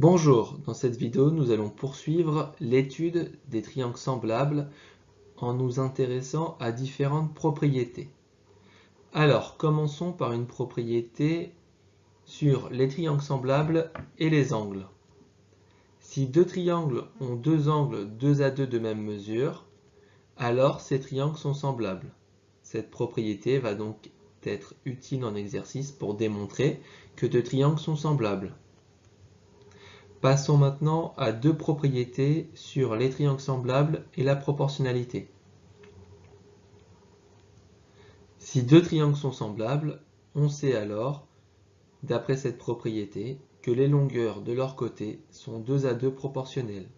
Bonjour, dans cette vidéo nous allons poursuivre l'étude des triangles semblables en nous intéressant à différentes propriétés. Alors commençons par une propriété sur les triangles semblables et les angles. Si deux triangles ont deux angles 2 à 2 de même mesure, alors ces triangles sont semblables. Cette propriété va donc être utile en exercice pour démontrer que deux triangles sont semblables. Passons maintenant à deux propriétés sur les triangles semblables et la proportionnalité. Si deux triangles sont semblables, on sait alors, d'après cette propriété, que les longueurs de leurs côtés sont 2 à 2 proportionnelles.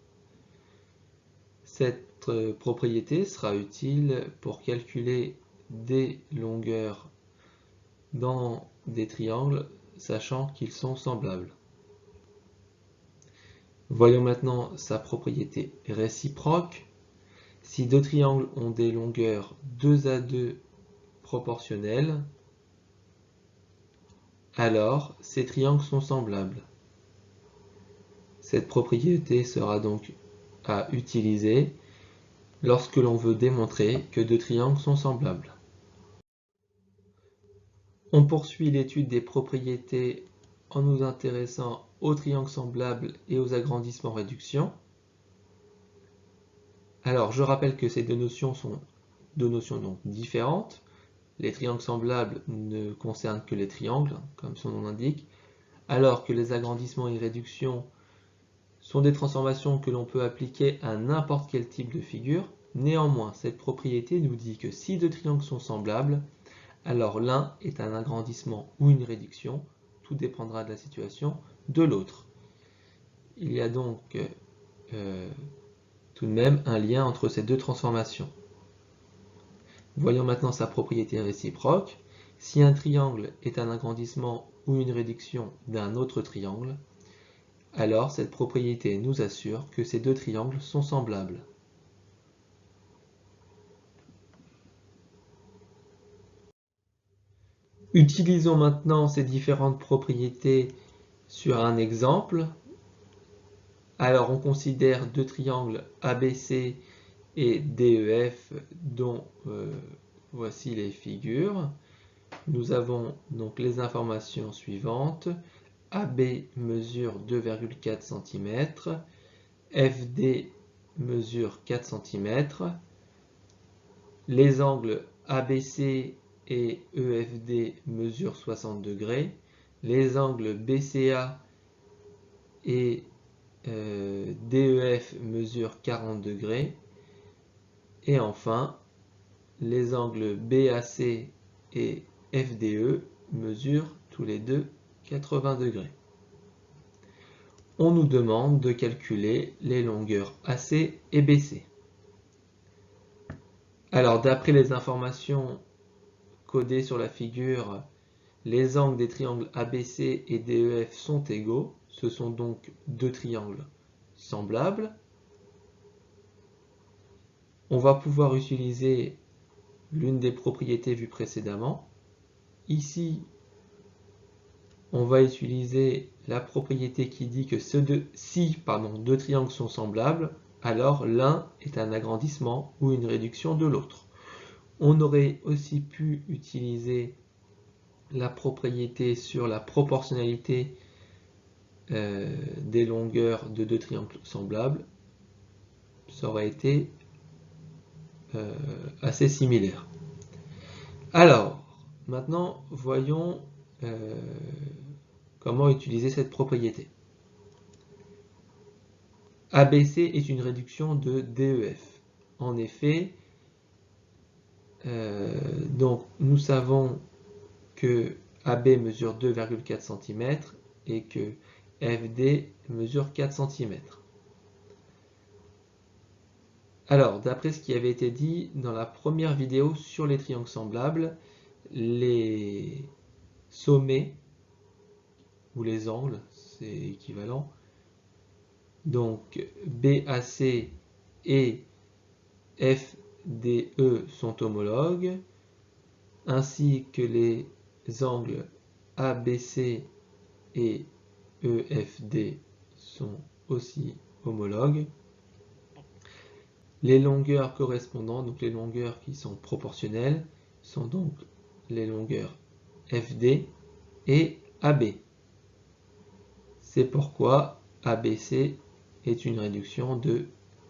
Cette propriété sera utile pour calculer des longueurs dans des triangles, sachant qu'ils sont semblables. Voyons maintenant sa propriété réciproque. Si deux triangles ont des longueurs 2 à 2 proportionnelles, alors ces triangles sont semblables. Cette propriété sera donc à utiliser lorsque l'on veut démontrer que deux triangles sont semblables. On poursuit l'étude des propriétés en nous intéressant aux triangles semblables et aux agrandissements-réductions. Alors, je rappelle que ces deux notions sont deux notions donc différentes. Les triangles semblables ne concernent que les triangles, comme son nom l'indique, alors que les agrandissements et réductions sont des transformations que l'on peut appliquer à n'importe quel type de figure. Néanmoins, cette propriété nous dit que si deux triangles sont semblables, alors l'un est un agrandissement ou une réduction, tout dépendra de la situation de l'autre. Il y a donc tout de même un lien entre ces deux transformations. Voyons maintenant sa propriété réciproque. Si un triangle est un agrandissement ou une réduction d'un autre triangle, alors cette propriété nous assure que ces deux triangles sont semblables. Utilisons maintenant ces différentes propriétés sur un exemple. Alors on considère deux triangles ABC et DEF dont voici les figures. Nous avons donc les informations suivantes. AB mesure 2,4 cm, FD mesure 4 cm, les angles ABC et EFD mesurent 60 degrés, les angles BCA et DEF mesurent 40 degrés, et enfin les angles BAC et FDE mesurent tous les deux 80 degrés. On nous demande de calculer les longueurs AC et BC. Alors d'après les informations codées sur la figure, les angles des triangles ABC et DEF sont égaux. Ce sont donc deux triangles semblables. On va pouvoir utiliser l'une des propriétés vues précédemment. Ici, on va utiliser la propriété qui dit que si deux triangles sont semblables, alors l'un est un agrandissement ou une réduction de l'autre. On aurait aussi pu utiliser la propriété sur la proportionnalité des longueurs de deux triangles semblables. Ça aurait été assez similaire. Alors, maintenant, voyons comment utiliser cette propriété. ABC est une réduction de DEF. En effet, donc nous savons que AB mesure 2,4 cm et que FD mesure 4 cm. Alors, d'après ce qui avait été dit dans la première vidéo sur les triangles semblables, les sommets, ou les angles, c'est équivalent, donc BAC et FDE sont homologues, ainsi que les angles ABC et EFD sont aussi homologues. Les longueurs correspondantes, donc les longueurs qui sont proportionnelles, sont donc les longueurs FD et AB. C'est pourquoi ABC est une réduction de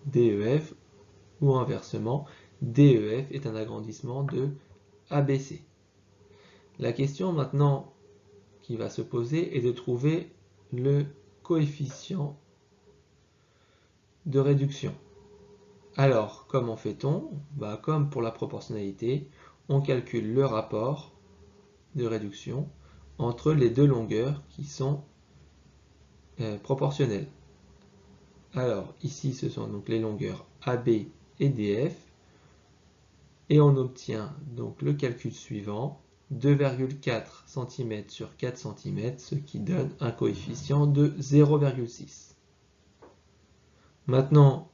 DEF, ou inversement, DEF est un agrandissement de ABC. La question maintenant qui va se poser est de trouver le coefficient de réduction. Alors, comment fait-on? Comme pour la proportionnalité, on calcule le rapport de réduction entre les deux longueurs qui sont proportionnelles. Alors, ici, ce sont donc les longueurs AB et DF, et on obtient donc le calcul suivant, 2,4 cm sur 4 cm, ce qui donne un coefficient de 0,6. Maintenant,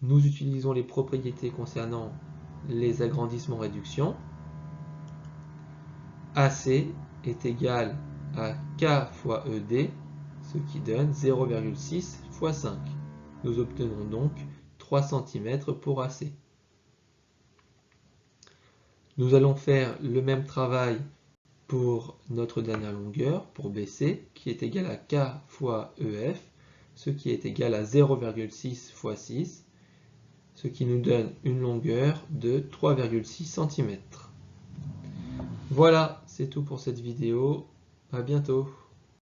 nous utilisons les propriétés concernant les agrandissements-réductions. AC est égal à K fois ED, ce qui donne 0,6 fois 5. Nous obtenons donc 3 cm pour AC. Nous allons faire le même travail pour notre dernière longueur, pour BC, qui est égal à K fois EF, ce qui est égal à 0,6 fois 6, ce qui nous donne une longueur de 3,6 cm. Voilà, c'est tout pour cette vidéo. À bientôt.